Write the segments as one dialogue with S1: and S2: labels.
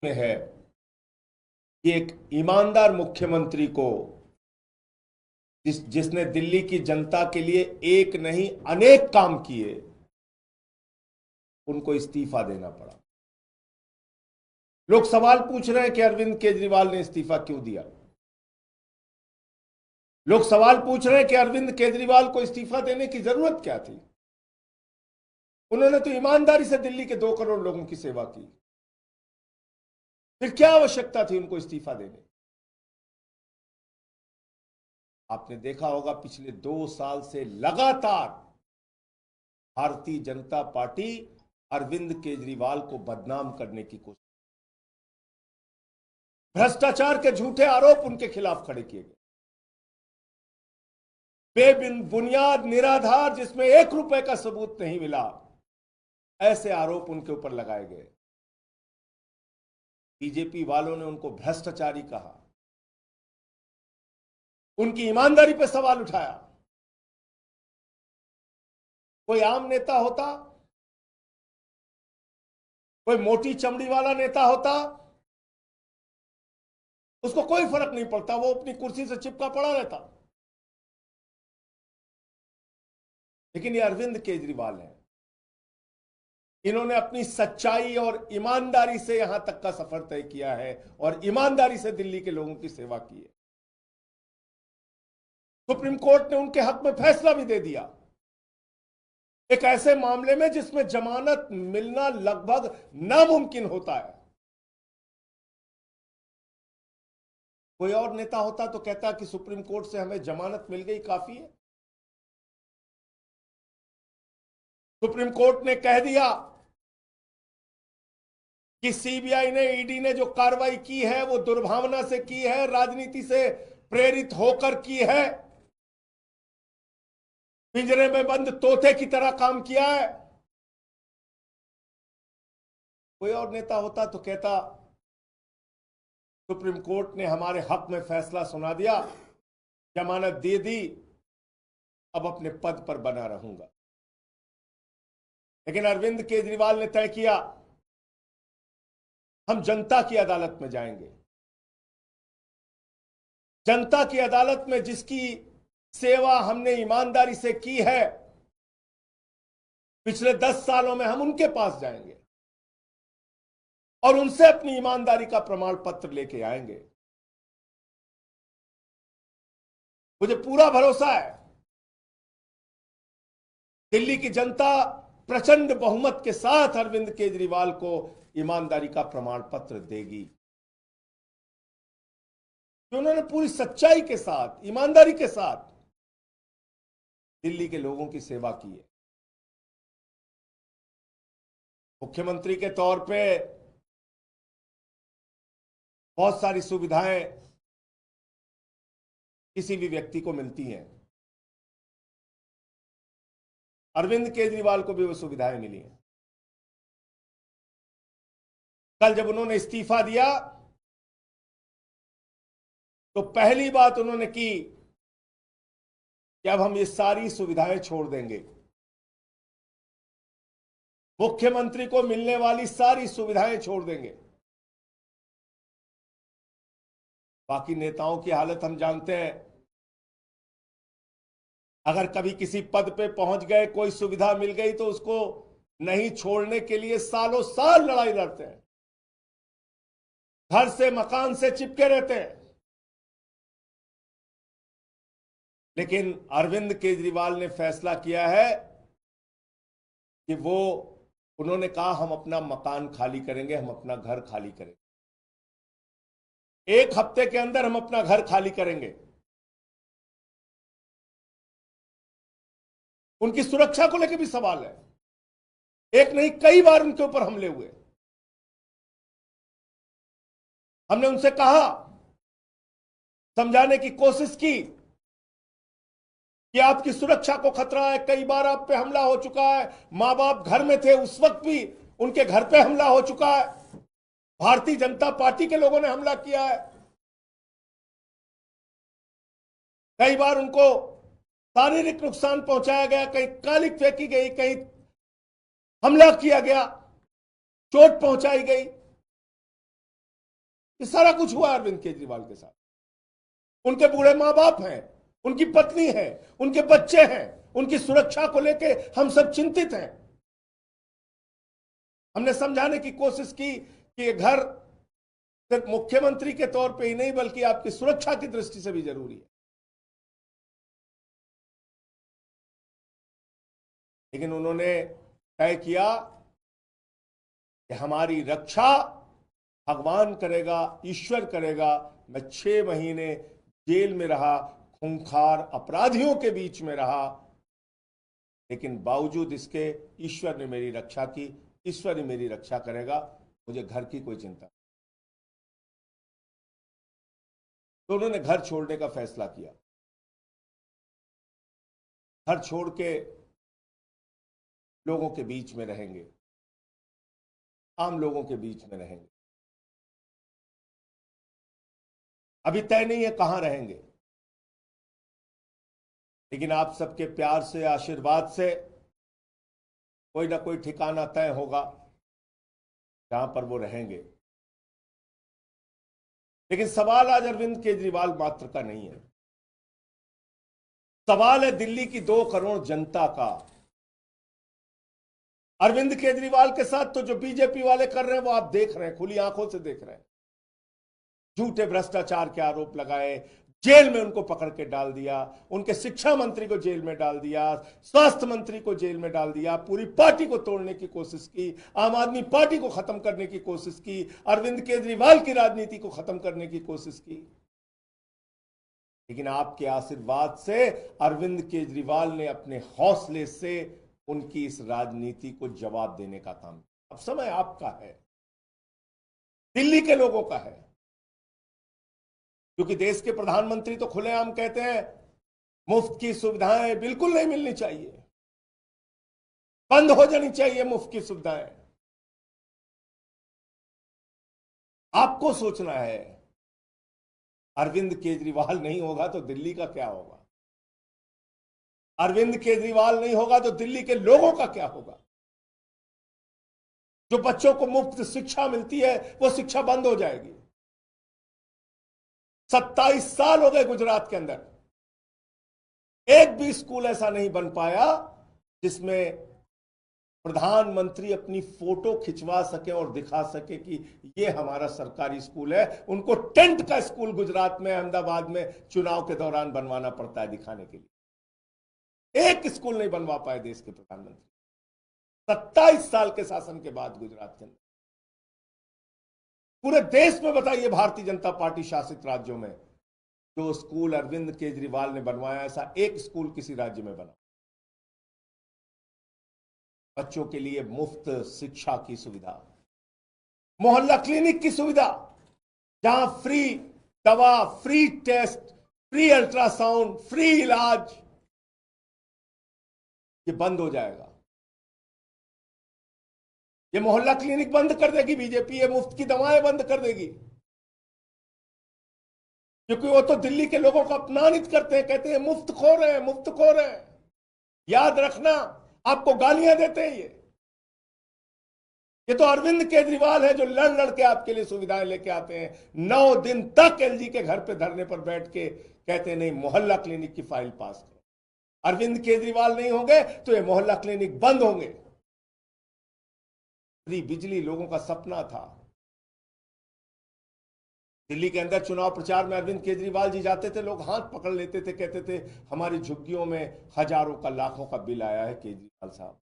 S1: में है कि एक ईमानदार मुख्यमंत्री को जिसने दिल्ली की जनता के लिए एक नहीं अनेक काम किए, उनको इस्तीफा देना पड़ा। लोग सवाल पूछ रहे हैं कि अरविंद केजरीवाल ने इस्तीफा क्यों दिया। लोग सवाल पूछ रहे हैं कि अरविंद केजरीवाल को इस्तीफा देने की जरूरत क्या थी। उन्होंने तो ईमानदारी से दिल्ली के 2 करोड़ लोगों की सेवा की, फिर क्या आवश्यकता थी उनको इस्तीफा देने। आपने देखा होगा पिछले 2 साल से लगातार भारतीय जनता पार्टी अरविंद केजरीवाल को बदनाम करने की कोशिश, भ्रष्टाचार के झूठे आरोप उनके खिलाफ खड़े किए गए, बेबुनियाद निराधार जिसमें 1 रुपए का सबूत नहीं मिला, ऐसे आरोप उनके ऊपर लगाए गए। बीजेपी वालों ने उनको भ्रष्टाचारी कहा, उनकी ईमानदारी पर सवाल उठाया। कोई आम नेता होता, कोई मोटी चमड़ी वाला नेता होता, उसको कोई फर्क नहीं पड़ता, वो अपनी कुर्सी से चिपका पड़ा रहता। लेकिन ये अरविंद केजरीवाल है, इन्होंने अपनी सच्चाई और ईमानदारी से यहां तक का सफर तय किया है और ईमानदारी से दिल्ली के लोगों की सेवा की है। सुप्रीम कोर्ट ने उनके हक में फैसला भी दे दिया, एक ऐसे मामले में जिसमें जमानत मिलना लगभग नामुमकिन होता है। कोई और नेता होता तो कहता कि सुप्रीम कोर्ट से हमें जमानत मिल गई, काफी है। सुप्रीम कोर्ट ने कह दिया कि सीबीआई ने, ईडी ने जो कार्रवाई की है वो दुर्भावना से की है, राजनीति से प्रेरित होकर की है, पिंजरे में बंद तोते की तरह काम किया है। कोई और नेता होता तो कहता सुप्रीम कोर्ट ने हमारे हक में फैसला सुना दिया, जमानत दे दी, अब अपने पद पर बना रहूंगा। लेकिन अरविंद केजरीवाल ने तय किया हम जनता की अदालत में जाएंगे। जनता की अदालत में जिसकी सेवा हमने ईमानदारी से की है पिछले 10 सालों में, हम उनके पास जाएंगे और उनसे अपनी ईमानदारी का प्रमाण पत्र लेके आएंगे। मुझे पूरा भरोसा है दिल्ली की जनता प्रचंड बहुमत के साथ अरविंद केजरीवाल को ईमानदारी का प्रमाण पत्र देगी, कि उन्होंने पूरी सच्चाई के साथ, ईमानदारी के साथ दिल्ली के लोगों की सेवा की है। मुख्यमंत्री के तौर पे बहुत सारी सुविधाएं किसी भी व्यक्ति को मिलती हैं, अरविंद केजरीवाल को भी वो सुविधाएं मिली हैं। कल जब उन्होंने इस्तीफा दिया तो पहली बात उन्होंने की कि अब हम ये सारी सुविधाएं छोड़ देंगे, मुख्यमंत्री को मिलने वाली सारी सुविधाएं छोड़ देंगे। बाकी नेताओं की हालत हम जानते हैं, अगर कभी किसी पद पे पहुंच गए, कोई सुविधा मिल गई तो उसको नहीं छोड़ने के लिए सालों साल लड़ाई लड़ते हैं, घर से मकान से चिपके रहते हैं। लेकिन अरविंद केजरीवाल ने फैसला किया है कि उन्होंने कहा हम अपना मकान खाली करेंगे, हम अपना घर खाली करेंगे, 1 हफ्ते के अंदर हम अपना घर खाली करेंगे। उनकी सुरक्षा को लेकर भी सवाल है, एक नहीं कई बार उनके ऊपर हमले हुए। हमने उनसे कहा, समझाने की कोशिश की कि आपकी सुरक्षा को खतरा है, कई बार आप पे हमला हो चुका है, मां बाप घर में थे उस वक्त भी उनके घर पे हमला हो चुका है, भारतीय जनता पार्टी के लोगों ने हमला किया है, कई बार उनको शारीरिक नुकसान पहुंचाया गया, कहीं कालिक फेंकी गई, कहीं हमला किया गया, चोट पहुंचाई गई। ये सारा कुछ हुआ अरविंद केजरीवाल के साथ। उनके बूढ़े मां बाप हैं, उनकी पत्नी है, उनके बच्चे हैं, उनकी सुरक्षा को लेके हम सब चिंतित हैं। हमने समझाने की कोशिश की कि ये घर सिर्फ मुख्यमंत्री के तौर पे ही नहीं बल्कि आपकी सुरक्षा की दृष्टि से भी जरूरी है। लेकिन उन्होंने तय किया कि हमारी रक्षा भगवान करेगा, ईश्वर करेगा। मैं 6 महीने जेल में रहा, खूंखार अपराधियों के बीच में रहा, लेकिन बावजूद इसके ईश्वर ने मेरी रक्षा की, ईश्वर ही मेरी रक्षा करेगा, मुझे घर की कोई चिंता नहीं। तो उन्होंने घर छोड़ने का फैसला किया। घर छोड़ के लोगों के बीच में रहेंगे, आम लोगों के बीच में रहेंगे। अभी तय नहीं है कहां रहेंगे, लेकिन आप सबके प्यार से, आशीर्वाद से कोई ना कोई ठिकाना तय होगा जहां पर वो रहेंगे। लेकिन सवाल आज अरविंद केजरीवाल मात्र का नहीं है, सवाल है दिल्ली की 2 करोड़ जनता का। अरविंद केजरीवाल के साथ तो जो बीजेपी वाले कर रहे हैं वो आप देख रहे हैं, खुली आंखों से देख रहे हैं। झूठे भ्रष्टाचार के आरोप लगाए, जेल में उनको पकड़ के डाल दिया, उनके शिक्षा मंत्री को जेल में डाल दिया, स्वास्थ्य मंत्री को जेल में डाल दिया, पूरी पार्टी को तोड़ने की कोशिश की, आम आदमी पार्टी को खत्म करने की कोशिश की, अरविंद केजरीवाल की राजनीति को खत्म करने की कोशिश की। लेकिन आपके आशीर्वाद से अरविंद केजरीवाल ने अपने हौसले से उनकी इस राजनीति को जवाब देने का काम किया। अब समय आपका है, दिल्ली के लोगों का है, क्योंकि देश के प्रधानमंत्री तो खुलेआम कहते हैं मुफ्त की सुविधाएं बिल्कुल नहीं मिलनी चाहिए, बंद हो जानी चाहिए मुफ्त की सुविधाएं। आपको सोचना है, अरविंद केजरीवाल नहीं होगा तो दिल्ली का क्या होगा? अरविंद केजरीवाल नहीं होगा तो दिल्ली के लोगों का क्या होगा? जो बच्चों को मुफ्त शिक्षा मिलती है वो शिक्षा बंद हो जाएगी। 27 साल हो गए गुजरात के अंदर, एक भी स्कूल ऐसा नहीं बन पाया जिसमें प्रधानमंत्री अपनी फोटो खिंचवा सके और दिखा सके कि ये हमारा सरकारी स्कूल है। उनको टेंट का स्कूल गुजरात में, अहमदाबाद में चुनाव के दौरान बनवाना पड़ता है दिखाने के लिए। एक स्कूल नहीं बनवा पाए देश के प्रधानमंत्री 27 साल के शासन के बाद गुजरात के अंदर। पूरे देश में बताइए, भारतीय जनता पार्टी शासित राज्यों में जो स्कूल अरविंद केजरीवाल ने बनवाया, ऐसा एक स्कूल किसी राज्य में बना। बच्चों के लिए मुफ्त शिक्षा की सुविधा, मोहल्ला क्लिनिक की सुविधा, जहां फ्री दवा, free test, free ultrasound, free इलाज, ये बंद हो जाएगा। ये मोहल्ला क्लिनिक बंद कर देगी बीजेपी, ये मुफ्त की दवाएं बंद कर देगी, क्योंकि वो तो दिल्ली के लोगों को अपमानित करते हैं, कहते हैं मुफ्त खो रहे हैं, मुफ्त खो रहे हैं। याद रखना, आपको गालियां देते हैं ये तो अरविंद केजरीवाल है जो लड़ लड़ के आपके लिए सुविधाएं लेके आते हैं। 9 दिन तक एलजी के घर पे धरने पर बैठ के कहते हैं नहीं, मोहल्ला क्लिनिक की फाइल पास करो। अरविंद केजरीवाल नहीं होंगे तो ये मोहल्ला क्लिनिक बंद होंगे। फ्री बिजली लोगों का सपना था। दिल्ली के अंदर चुनाव प्रचार में अरविंद केजरीवाल जी जाते थे, लोग हाथ पकड़ लेते थे, कहते थे हमारी झुग्गियों में हजारों का, लाखों का बिल आया है केजरीवाल साहब।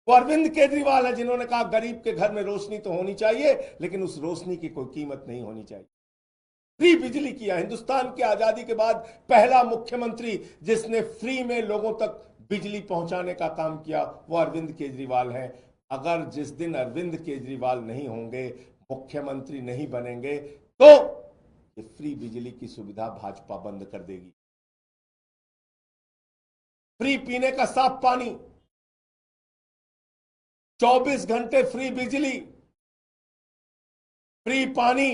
S1: वो अरविंद केजरीवाल है जिन्होंने कहा गरीब के घर में रोशनी तो होनी चाहिए, लेकिन उस रोशनी की कोई कीमत नहीं होनी चाहिए। फ्री बिजली किया, हिंदुस्तान की आजादी के बाद पहला मुख्यमंत्री जिसने फ्री में लोगों तक बिजली पहुंचाने का काम किया वो अरविंद केजरीवाल है। अगर जिस दिन अरविंद केजरीवाल नहीं होंगे, मुख्यमंत्री नहीं बनेंगे, तो ये फ्री बिजली की सुविधा भाजपा बंद कर देगी। फ्री पीने का साफ पानी, 24 घंटे फ्री बिजली, फ्री पानी,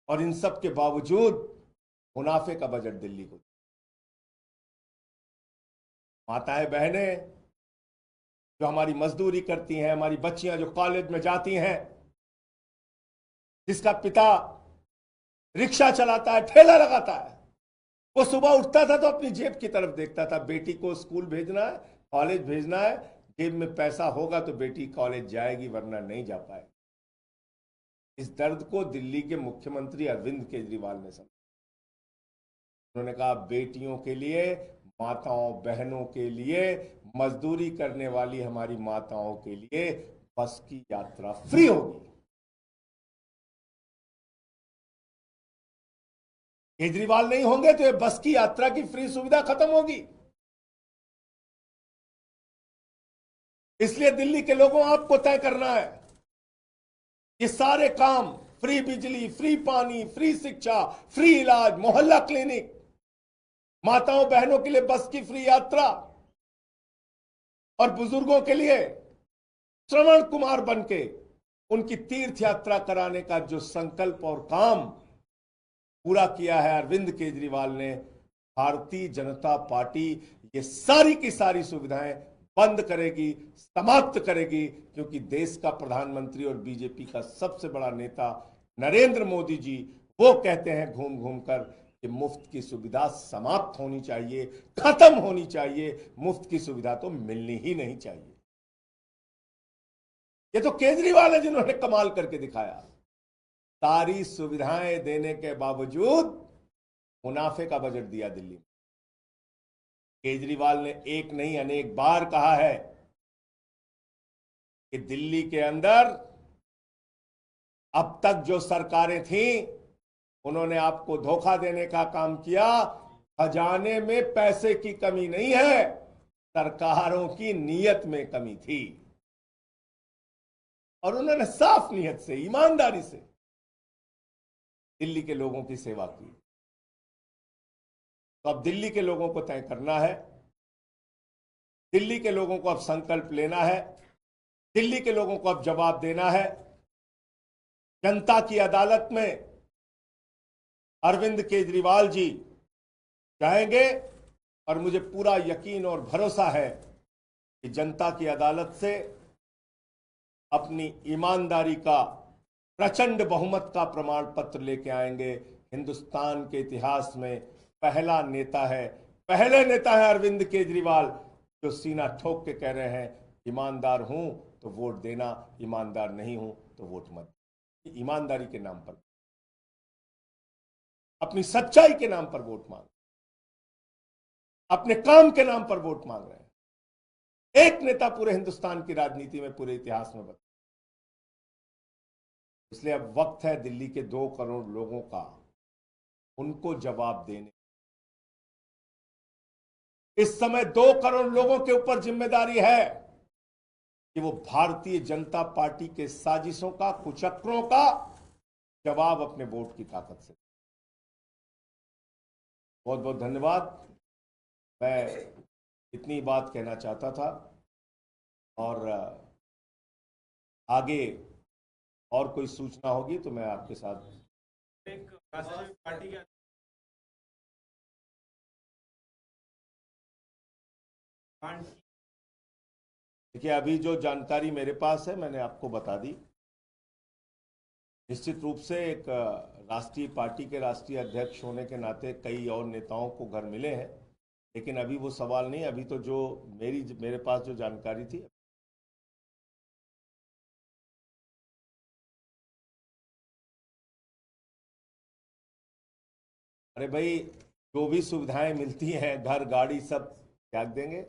S1: और इन सब के बावजूद मुनाफे का बजट दिल्ली को। माताएं बहनें जो हमारी मजदूरी करती हैं, हमारी बच्चियां जो कॉलेज में जाती हैं, जिसका पिता रिक्शा चलाता है, ठेला लगाता है, वो सुबह उठता था तो अपनी जेब की तरफ देखता था। बेटी को स्कूल भेजना है, कॉलेज भेजना है, जेब में पैसा होगा तो बेटी कॉलेज जाएगी, वरना नहीं जा पाएगी। इस दर्द को दिल्ली के मुख्यमंत्री अरविंद केजरीवाल ने समझा। उन्होंने कहा बेटियों के लिए, माताओं बहनों के लिए, मजदूरी करने वाली हमारी माताओं के लिए बस की यात्रा फ्री होगी। केजरीवाल नहीं होंगे तो ये बस की यात्रा की फ्री सुविधा खत्म होगी। इसलिए दिल्ली के लोगों आपको तय करना है, ये सारे काम, फ्री बिजली, फ्री पानी, फ्री शिक्षा, फ्री इलाज, मोहल्ला क्लिनिक, माताओं बहनों के लिए बस की फ्री यात्रा, और बुजुर्गों के लिए श्रवण कुमार बनके उनकी तीर्थ यात्रा कराने का जो संकल्प और काम पूरा किया है अरविंद केजरीवाल ने, भारतीय जनता पार्टी ये सारी की सारी सुविधाएं बंद करेगी, समाप्त करेगी, क्योंकि देश का प्रधानमंत्री और बीजेपी का सबसे बड़ा नेता नरेंद्र मोदी जी वो कहते हैं घूम घूम कर कि मुफ्त की सुविधा समाप्त होनी चाहिए, खत्म होनी चाहिए, मुफ्त की सुविधा तो मिलनी ही नहीं चाहिए। ये तो केजरीवाल है जिन्होंने कमाल करके दिखाया। सारी सुविधाएं देने के बावजूद मुनाफे का बजट दिया दिल्ली में। केजरीवाल ने एक नहीं अनेक बार कहा है कि दिल्ली के अंदर अब तक जो सरकारें थीं उन्होंने आपको धोखा देने का काम किया। खजाने में पैसे की कमी नहीं है, सरकारों की नीयत में कमी थी, और उन्होंने साफ नीयत से, ईमानदारी से दिल्ली के लोगों की सेवा की। तो अब दिल्ली के लोगों को तय करना है, दिल्ली के लोगों को अब संकल्प लेना है, दिल्ली के लोगों को अब जवाब देना है। जनता की अदालत में अरविंद केजरीवाल जी जाएंगे, और मुझे पूरा यकीन और भरोसा है कि जनता की अदालत से अपनी ईमानदारी का प्रचंड बहुमत का प्रमाण पत्र लेके आएंगे। हिंदुस्तान के इतिहास में पहला नेता है, पहले नेता है अरविंद केजरीवाल जो सीना ठोक के कह रहे हैं ईमानदार हूं तो वोट देना, ईमानदार नहीं हूं तो वोट मत। ईमानदारी के नाम पर, अपनी सच्चाई के नाम पर वोट मांग, अपने काम के नाम पर वोट मांग रहे हैं। एक नेता पूरे हिंदुस्तान की राजनीति में, पूरे इतिहास में बता। इसलिए अब वक्त है दिल्ली के 2 करोड़ लोगों का, उनको जवाब देने। इस समय 2 करोड़ लोगों के ऊपर जिम्मेदारी है कि वो भारतीय जनता पार्टी के साजिशों का, कुचक्रों का जवाब अपने वोट की ताकत से। बहुत बहुत धन्यवाद। मैं इतनी बात कहना चाहता था, और आगे और कोई सूचना होगी तो मैं आपके साथ।
S2: एक राष्ट्रीय पार्टी के
S1: देखिए, अभी जो जानकारी मेरे पास है मैंने आपको बता दी। निश्चित रूप से एक राष्ट्रीय पार्टी के राष्ट्रीय अध्यक्ष होने के नाते कई और नेताओं को घर मिले हैं, लेकिन अभी वो सवाल नहीं। अभी तो जो मेरे पास जो जानकारी थी, अरे भाई जो भी सुविधाएं मिलती हैं, घर गाड़ी सब त्याग देंगे,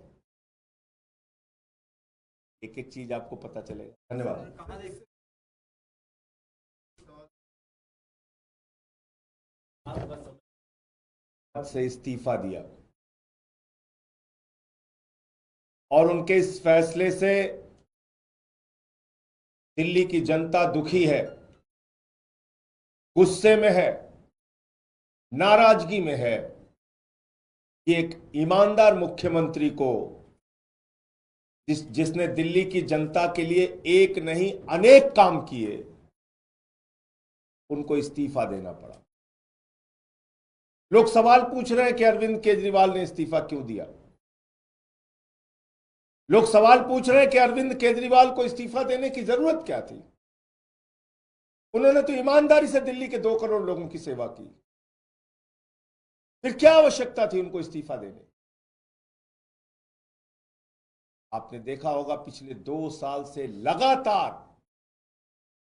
S1: एक एक चीज आपको पता चलेगा। धन्यवाद। से इस्तीफा दिया, और उनके इस फैसले से दिल्ली की जनता दुखी है, गुस्से में है, नाराजगी में है कि एक ईमानदार मुख्यमंत्री को, जिसने दिल्ली की जनता के लिए एक नहीं अनेक काम किए, उनको इस्तीफा देना पड़ा। लोग सवाल पूछ रहे हैं कि अरविंद केजरीवाल ने इस्तीफा क्यों दिया। लोग सवाल पूछ रहे हैं कि अरविंद केजरीवाल को इस्तीफा देने की जरूरत क्या थी। उन्होंने तो ईमानदारी से दिल्ली के 2 करोड़ लोगों की सेवा की। फिर क्या आवश्यकता थी उनको इस्तीफा देने? आपने देखा होगा पिछले 2 साल से लगातार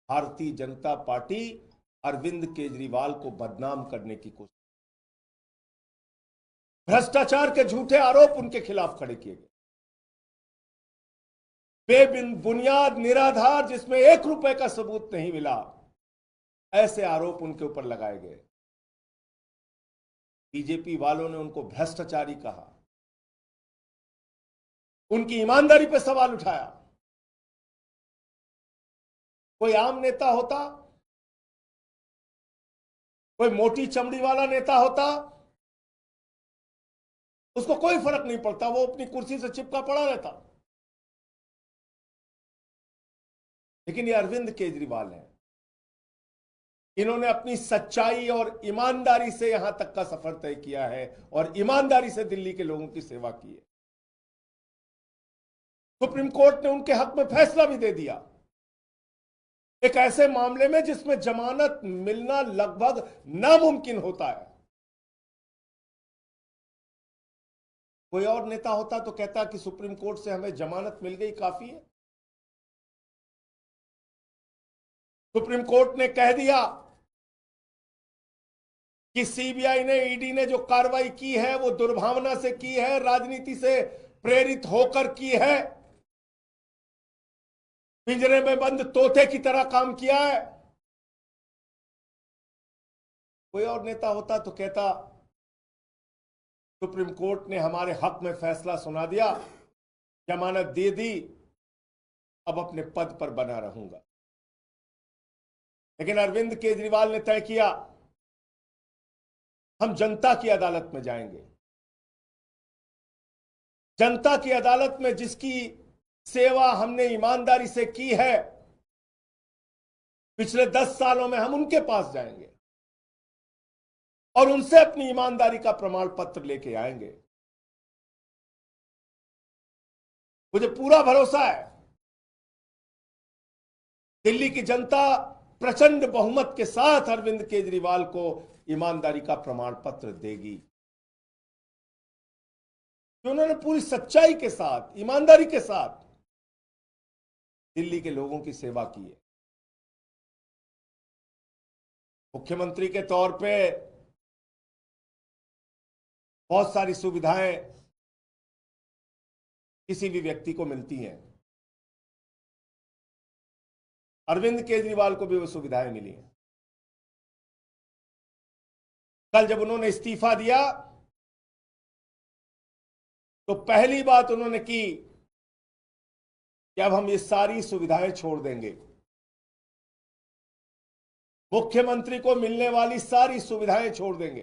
S1: भारतीय जनता पार्टी अरविंद केजरीवाल को बदनाम करने की कोशिश, भ्रष्टाचार के झूठे आरोप उनके खिलाफ खड़े किए गए, बेबुनियाद निराधार जिसमें 1 रुपए का सबूत नहीं मिला, ऐसे आरोप उनके ऊपर लगाए गए। बीजेपी वालों ने उनको भ्रष्टाचारी कहा, उनकी ईमानदारी पर सवाल उठाया। कोई आम नेता होता, कोई मोटी चमड़ी वाला नेता होता, उसको कोई फर्क नहीं पड़ता, वो अपनी कुर्सी से चिपका पड़ा रहता। लेकिन ये अरविंद केजरीवाल है, इन्होंने अपनी सच्चाई और ईमानदारी से यहां तक का सफर तय किया है और ईमानदारी से दिल्ली के लोगों की सेवा की है। सुप्रीम कोर्ट ने उनके हक में फैसला भी दे दिया, एक ऐसे मामले में जिसमें जमानत मिलना लगभग नामुमकिन होता है। कोई और नेता होता तो कहता कि सुप्रीम कोर्ट से हमें जमानत मिल गई, काफी है। सुप्रीम कोर्ट ने कह दिया कि सीबीआई ने, ईडी ने जो कार्रवाई की है वो दुर्भावना से की है, राजनीति से प्रेरित होकर की है, पिंजरे में बंद तोते की तरह काम किया है। कोई और नेता होता तो कहता सुप्रीम कोर्ट ने हमारे हक में फैसला सुना दिया, जमानत दे दी, अब अपने पद पर बना रहूंगा। लेकिन अरविंद केजरीवाल ने तय किया हम जनता की अदालत में जाएंगे। जनता की अदालत में जिसकी सेवा हमने ईमानदारी से की है पिछले 10 सालों में, हम उनके पास जाएंगे और उनसे अपनी ईमानदारी का प्रमाण पत्र लेके आएंगे। मुझे पूरा भरोसा है दिल्ली की जनता प्रचंड बहुमत के साथ अरविंद केजरीवाल को ईमानदारी का प्रमाण पत्र देगी, कि उन्होंने पूरी सच्चाई के साथ, ईमानदारी के साथ दिल्ली के लोगों की सेवा की है। मुख्यमंत्री के तौर पे बहुत सारी सुविधाएं किसी भी व्यक्ति को मिलती हैं, अरविंद केजरीवाल को भी वो सुविधाएं मिली हैं। कल जब उन्होंने इस्तीफा दिया तो पहली बात उन्होंने की कि अब हम ये सारी सुविधाएं छोड़ देंगे, मुख्यमंत्री को मिलने वाली सारी सुविधाएं छोड़ देंगे।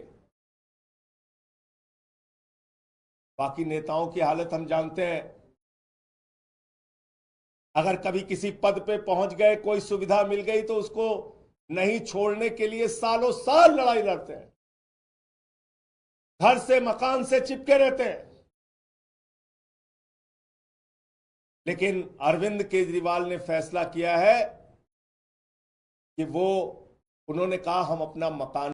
S1: बाकी नेताओं की हालत हम जानते हैं, अगर कभी किसी पद पे पहुंच गए, कोई सुविधा मिल गई तो उसको नहीं छोड़ने के लिए सालों साल लड़ाई लड़ते हैं, घर से मकान से चिपके रहते हैं। लेकिन अरविंद केजरीवाल ने फैसला किया है कि उन्होंने कहा हम अपना मकान